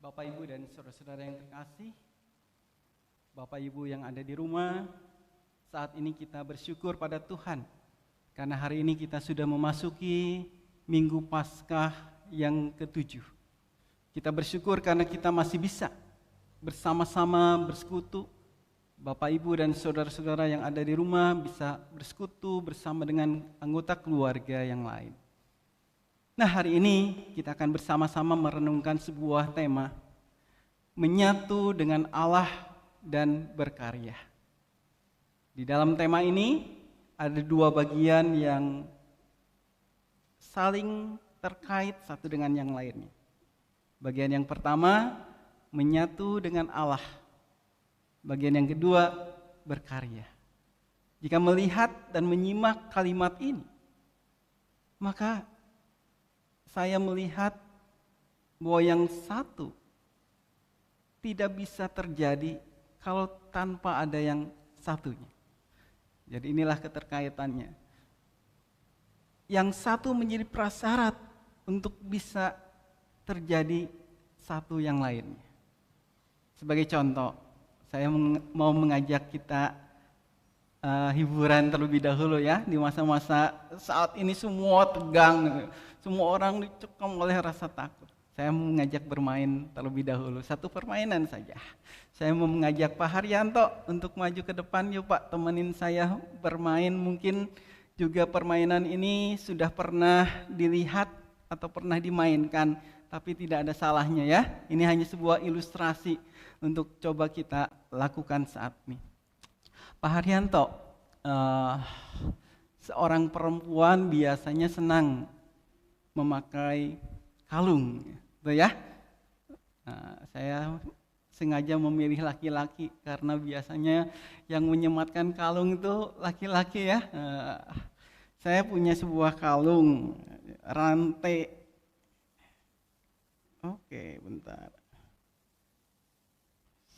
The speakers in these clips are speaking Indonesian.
Bapak Ibu dan saudara-saudara yang terkasih, Bapak Ibu yang ada di rumah, saat ini kita bersyukur pada Tuhan karena hari ini kita sudah memasuki Minggu Paskah yang ke-7. Kita bersyukur karena kita masih bisa bersama-sama bersekutu. Bapak Ibu dan saudara-saudara yang ada di rumah bisa bersekutu bersama dengan anggota keluarga yang lain. Nah, hari ini kita akan bersama-sama merenungkan sebuah tema, menyatu dengan Allah dan berkarya. Di dalam tema ini ada dua bagian yang saling terkait satu dengan yang lainnya. Bagian yang pertama, menyatu dengan Allah. Bagian yang kedua, berkarya. Jika melihat dan menyimak kalimat ini, maka saya melihat bahwa yang satu tidak bisa terjadi kalau tanpa ada yang satunya. Jadi inilah keterkaitannya. Yang satu menjadi prasyarat untuk bisa terjadi satu yang lainnya. Sebagai contoh, saya mau mengajak kita hiburan terlebih dahulu ya. Di masa-masa saat ini semua tegang, semua orang dicekam oleh rasa takut. Saya mau mengajak bermain terlebih dahulu, satu permainan saja. Saya mau mengajak Pak Haryanto untuk maju ke depan. Yuk Pak, temenin saya bermain. Mungkin juga permainan ini sudah pernah dilihat atau pernah dimainkan, tapi tidak ada salahnya ya. Ini hanya sebuah ilustrasi untuk coba kita lakukan saat ini. Pak Haryanto, seorang perempuan biasanya senang memakai kalung, betul ya? Nah, saya sengaja memilih laki-laki karena biasanya yang menyematkan kalung itu laki-laki ya. Saya punya sebuah kalung rantai. Oke, bentar.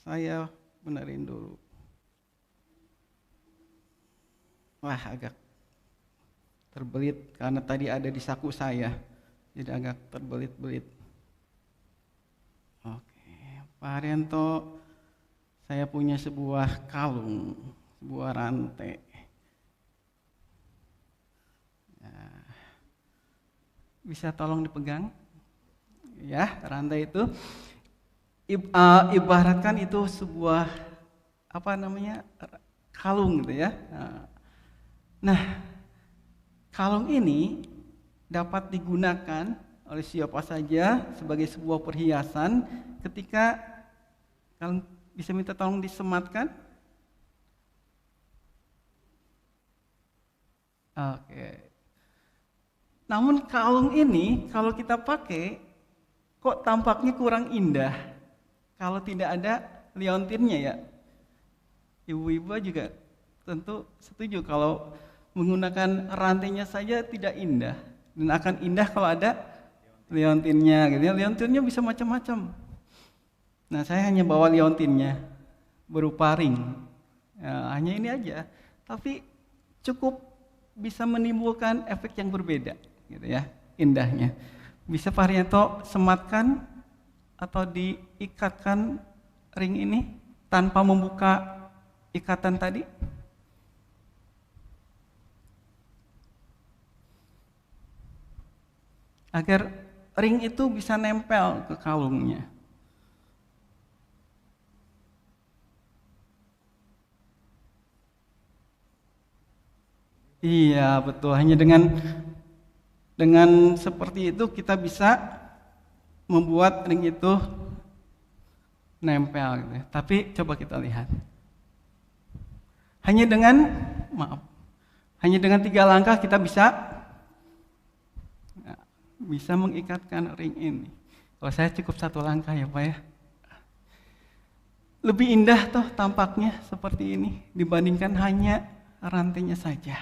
Saya benerin dulu. Wah, agak terbelit karena tadi ada di saku saya. Jadi agak terbelit-belit. Oke, Pak Haryanto, saya punya sebuah kalung, sebuah rantai. Nah, bisa tolong dipegang? Ya, rantai itu ibaratkan itu sebuah kalung gitu ya. Nah, kalung ini dapat digunakan oleh siapa saja sebagai sebuah perhiasan ketika kalung bisa minta tolong disematkan. Oke. Namun kalung ini kalau kita pakai kok tampaknya kurang indah kalau tidak ada liontinnya ya. Ibu-ibu juga tentu setuju kalau menggunakan rantainya saja tidak indah. Dan akan indah kalau ada liontinnya gitu ya. Liontinnya bisa macam-macam. Nah, saya hanya bawa liontinnya berupa ring. Ya, hanya ini aja. Tapi cukup bisa menimbulkan efek yang berbeda gitu ya, indahnya. Bisa Pak Haryanto sematkan atau diikatkan ring ini tanpa membuka ikatan tadi? Agar ring itu bisa nempel ke kalungnya. Iya, betul. Hanya dengan seperti itu kita bisa membuat ring itu nempel gitu ya. Tapi coba kita lihat. Hanya dengan 3 langkah kita bisa mengikatkan ring ini. Kalau saya cukup 1 langkah ya Pak ya. Lebih indah toh tampaknya seperti ini dibandingkan hanya rantainya saja.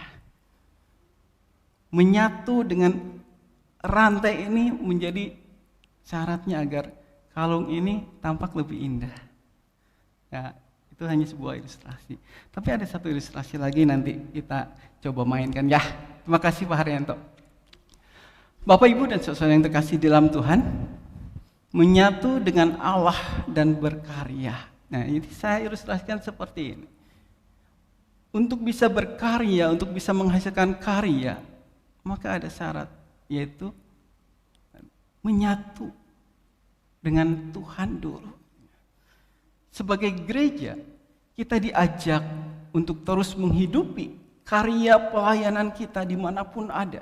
Menyatu dengan rantai ini menjadi syaratnya agar kalung ini tampak lebih indah. Ya, itu hanya sebuah ilustrasi. Tapi ada satu ilustrasi lagi nanti kita coba mainkan ya. Terima kasih Pak Haryanto. Bapak Ibu dan saudara yang terkasih dalam Tuhan, menyatu dengan Allah dan berkarya. Nah, ini saya ilustrasikan seperti ini. Untuk bisa berkarya, untuk bisa menghasilkan karya, maka ada syarat, yaitu menyatu dengan Tuhan dulu. Sebagai gereja, kita diajak untuk terus menghidupi karya pelayanan kita dimanapun ada.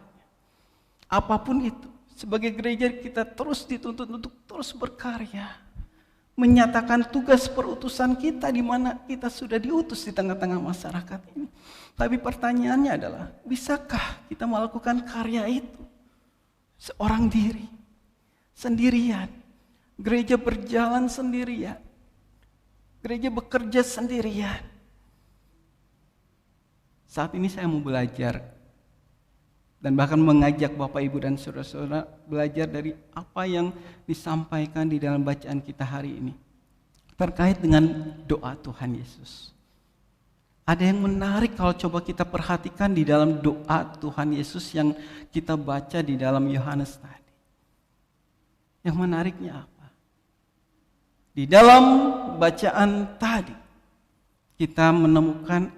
Apapun itu, sebagai gereja kita terus dituntut untuk terus berkarya, menyatakan tugas perutusan kita di mana kita sudah diutus di tengah-tengah masyarakat ini. Tapi pertanyaannya adalah, bisakah kita melakukan karya itu seorang diri, sendirian? Gereja berjalan sendirian, gereja bekerja sendirian. Saat ini saya mau belajar dan bahkan mengajak Bapak Ibu dan saudara-saudara belajar dari apa yang disampaikan di dalam bacaan kita hari ini terkait dengan doa Tuhan Yesus. Ada yang menarik kalau coba kita perhatikan di dalam doa Tuhan Yesus yang kita baca di dalam Yohanes tadi. Yang menariknya apa? Di dalam bacaan tadi kita menemukan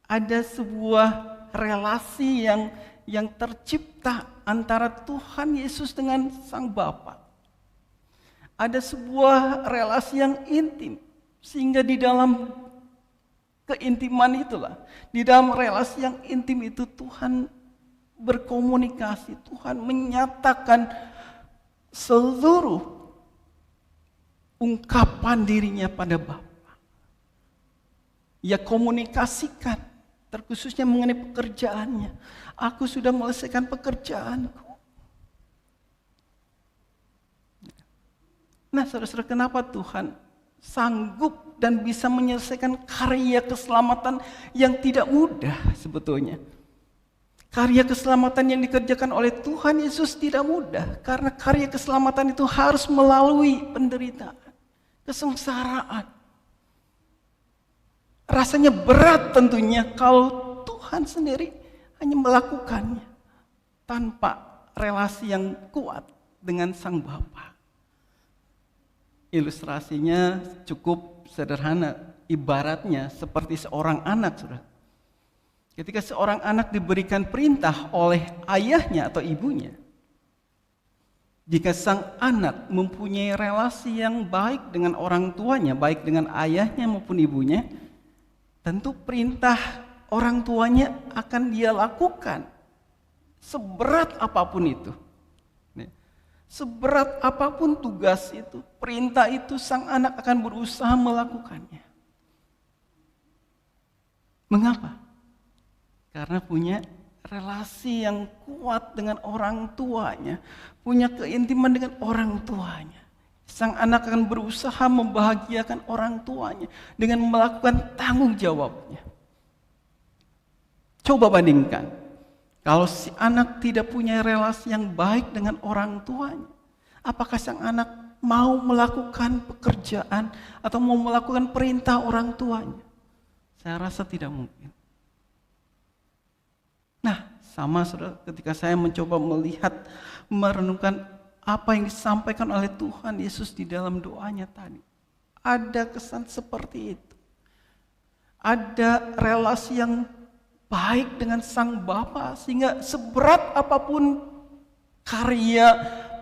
ada sebuah relasi yang tercipta antara Tuhan Yesus dengan Sang Bapa. Ada sebuah relasi yang intim, sehingga di dalam keintiman itulah, di dalam relasi yang intim itu Tuhan berkomunikasi, Tuhan menyatakan seluruh ungkapan dirinya pada Bapa. Ia komunikasikan, terkhususnya mengenai pekerjaannya. Aku sudah menyelesaikan pekerjaanku. Nah, saudara-saudara, kenapa Tuhan sanggup dan bisa menyelesaikan karya keselamatan yang tidak mudah sebetulnya? Karya keselamatan yang dikerjakan oleh Tuhan Yesus tidak mudah, karena karya keselamatan itu harus melalui penderitaan, kesengsaraan. Rasanya berat tentunya kalau Tuhan sendiri hanya melakukannya tanpa relasi yang kuat dengan Sang Bapa. Ilustrasinya cukup sederhana, ibaratnya seperti seorang anak, saudara. Ketika seorang anak diberikan perintah oleh ayahnya atau ibunya, jika sang anak mempunyai relasi yang baik dengan orang tuanya, baik dengan ayahnya maupun ibunya, tentu perintah orang tuanya akan dia lakukan, seberat apapun itu. Seberat apapun tugas itu, perintah itu, sang anak akan berusaha melakukannya. Mengapa? Karena punya relasi yang kuat dengan orang tuanya, punya keintiman dengan orang tuanya. Sang anak akan berusaha membahagiakan orang tuanya dengan melakukan tanggung jawabnya. Coba bandingkan, kalau si anak tidak punya relasi yang baik dengan orang tuanya, apakah sang anak mau melakukan pekerjaan atau mau melakukan perintah orang tuanya? Saya rasa tidak mungkin. Nah, sama saudara, ketika saya mencoba melihat, merenungkan apa yang disampaikan oleh Tuhan Yesus di dalam doanya tadi, ada kesan seperti itu. Ada relasi yang baik dengan Sang Bapa, sehingga seberat apapun karya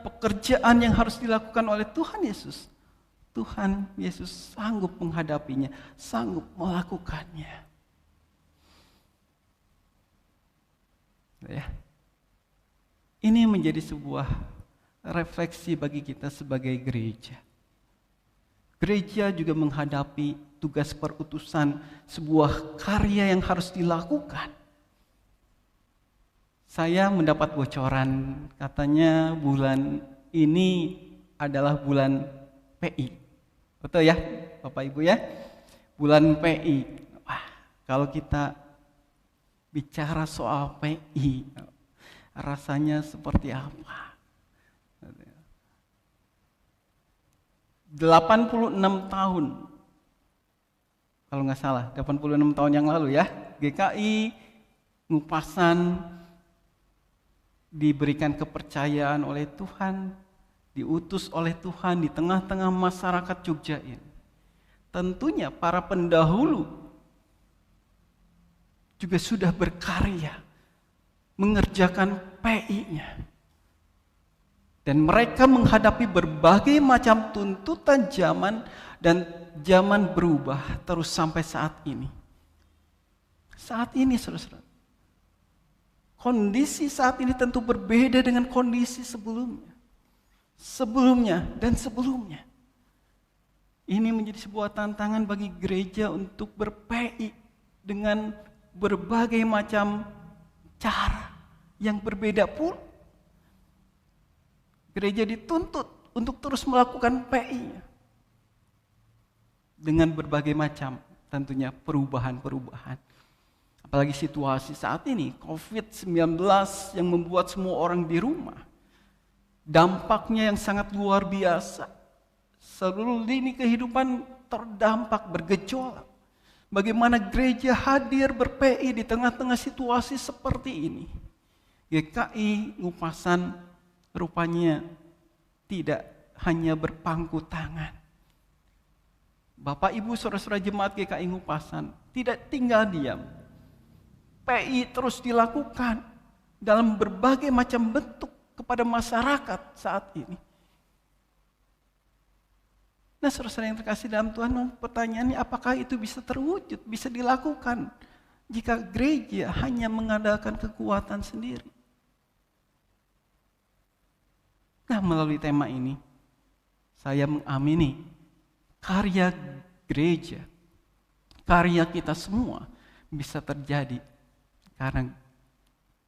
pekerjaan yang harus dilakukan oleh Tuhan Yesus sanggup menghadapinya, sanggup melakukannya. Ya. Ini menjadi sebuah refleksi bagi kita sebagai gereja. Gereja juga menghadapi tugas perutusan, sebuah karya yang harus dilakukan. Saya mendapat bocoran, katanya bulan ini adalah bulan PI. Betul ya, Bapak Ibu ya? Bulan PI. Wah, kalau kita bicara soal PI, rasanya seperti apa? 86 tahun, kalau nggak salah, 86 tahun yang lalu ya, GKI Ngupasan diberikan kepercayaan oleh Tuhan diutus oleh Tuhan di tengah-tengah masyarakat Jogja ini. Tentunya para pendahulu juga sudah berkarya mengerjakan PI-nya. Dan mereka menghadapi berbagai macam tuntutan zaman, dan zaman berubah terus sampai saat ini. Saat ini, saudara-saudara, kondisi saat ini tentu berbeda dengan kondisi sebelumnya dan sebelumnya. Ini menjadi sebuah tantangan bagi gereja untuk berPI dengan berbagai macam cara yang berbeda pun. Gereja dituntut untuk terus melakukan PI dengan berbagai macam tentunya perubahan-perubahan. Apalagi situasi saat ini, COVID-19 yang membuat semua orang di rumah. Dampaknya yang sangat luar biasa. Seluruh lini kehidupan terdampak, bergejolak. Bagaimana gereja hadir berPI di tengah-tengah situasi seperti ini. GKI Ngupasan rupanya tidak hanya berpangku tangan. Bapak Ibu saudara-saudara jemaat GKI Ngupasan tidak tinggal diam. PI terus dilakukan dalam berbagai macam bentuk kepada masyarakat saat ini. Nah, saudara-saudara yang terkasih dalam Tuhan, pertanyaannya apakah itu bisa terwujud, bisa dilakukan jika gereja hanya mengandalkan kekuatan sendiri? Nah, melalui tema ini, saya mengamini karya gereja, karya kita semua bisa terjadi karena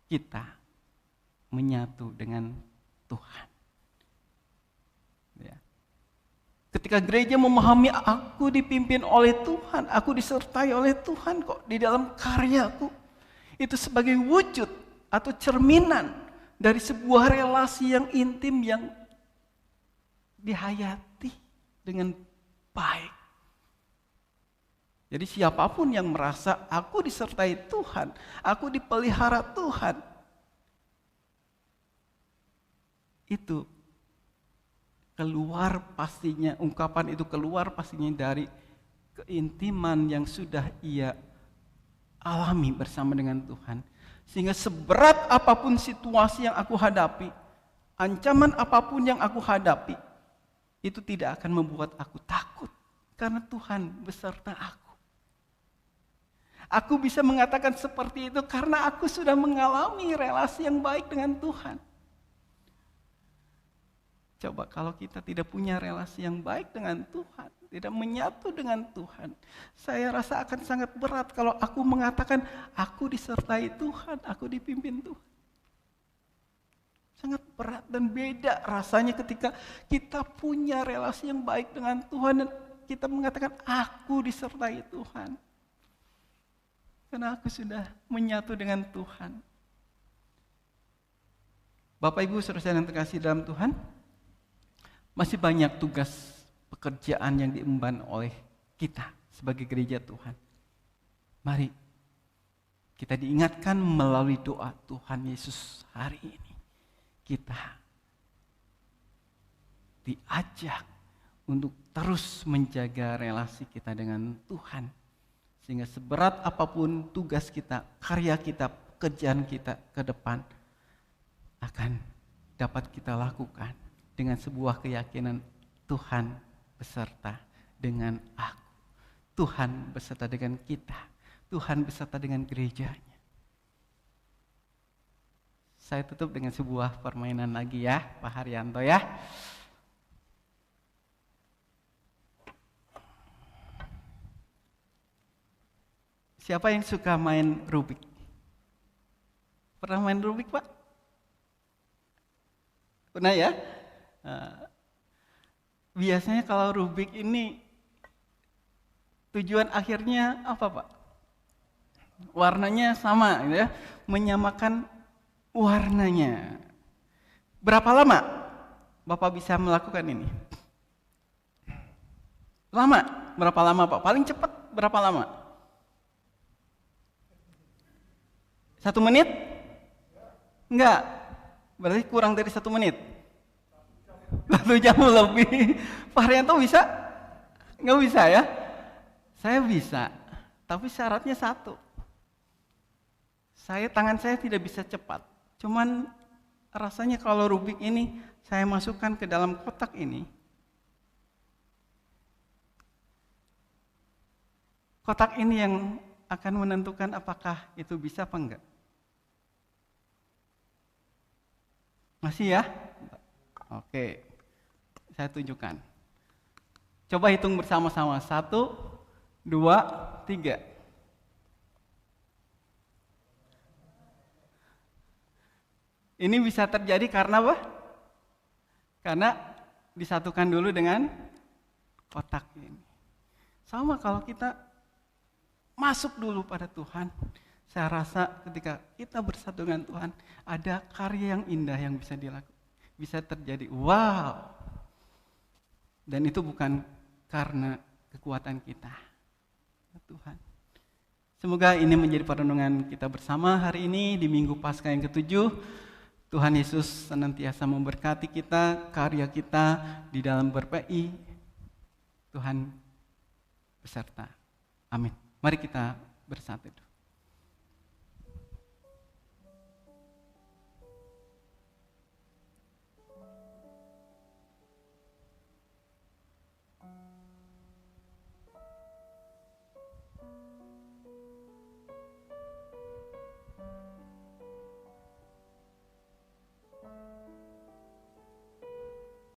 kita menyatu dengan Tuhan. Ya. Ketika gereja memahami aku dipimpin oleh Tuhan, aku disertai oleh Tuhan kok di dalam karyaku, itu sebagai wujud atau cerminan dari sebuah relasi yang intim yang dihayati dengan baik. Jadi siapapun yang merasa aku disertai Tuhan, aku dipelihara Tuhan, itu keluar pastinya, ungkapan itu keluar pastinya dari keintiman yang sudah ia alami bersama dengan Tuhan. Sehingga seberat apapun situasi yang aku hadapi, ancaman apapun yang aku hadapi, itu tidak akan membuat aku takut, karena Tuhan beserta aku. Aku bisa mengatakan seperti itu karena aku sudah mengalami relasi yang baik dengan Tuhan. Coba kalau kita tidak punya relasi yang baik dengan Tuhan, tidak menyatu dengan Tuhan, saya rasa akan sangat berat kalau aku mengatakan aku disertai Tuhan, aku dipimpin Tuhan. Sangat berat dan beda rasanya ketika kita punya relasi yang baik dengan Tuhan dan kita mengatakan aku disertai Tuhan. Karena aku sudah menyatu dengan Tuhan. Bapak Ibu saudara yang terkasih dalam Tuhan, masih banyak tugas pekerjaan yang diemban oleh kita sebagai gereja Tuhan. Mari kita diingatkan melalui doa Tuhan Yesus hari ini. Kita diajak untuk terus menjaga relasi kita dengan Tuhan. Sehingga seberat apapun tugas kita, karya kita, pekerjaan kita ke depan akan dapat kita lakukan dengan sebuah keyakinan Tuhan beserta dengan aku. Tuhan beserta dengan kita. Tuhan beserta dengan gerejanya. Saya tutup dengan sebuah permainan lagi ya, Pak Haryanto ya. Siapa yang suka main Rubik? Pernah main Rubik, Pak? Pernah ya? Biasanya kalau Rubik ini tujuan akhirnya apa, Pak? Warnanya sama, gitu ya? Menyamakan warnanya. Berapa lama Bapak bisa melakukan ini? Lama? Berapa lama, Pak? Paling cepat berapa lama? 1 menit? Enggak. Berarti kurang dari 1 menit. 1 jam lebih. Pak Haryanto bisa? Nggak bisa ya? Saya bisa, tapi syaratnya satu. Tangan saya tidak bisa cepat. Cuman rasanya kalau Rubik ini saya masukkan ke dalam kotak ini. Kotak ini yang akan menentukan apakah itu bisa apa enggak. Masih ya? Oke, saya tunjukkan. Coba hitung bersama-sama. 1, 2, 3. Ini bisa terjadi karena apa? Karena disatukan dulu dengan kotak ini. Sama kalau kita masuk dulu pada Tuhan. Saya rasa ketika kita bersatu dengan Tuhan, ada karya yang indah yang bisa dilakukan. Bisa terjadi. Wow. Dan itu bukan karena kekuatan kita. Tuhan. Semoga ini menjadi perenungan kita bersama hari ini di Minggu Paskah yang ke-7. Tuhan Yesus senantiasa memberkati kita, karya kita di dalam ber-PI. Tuhan beserta. Amin. Mari kita bersatu.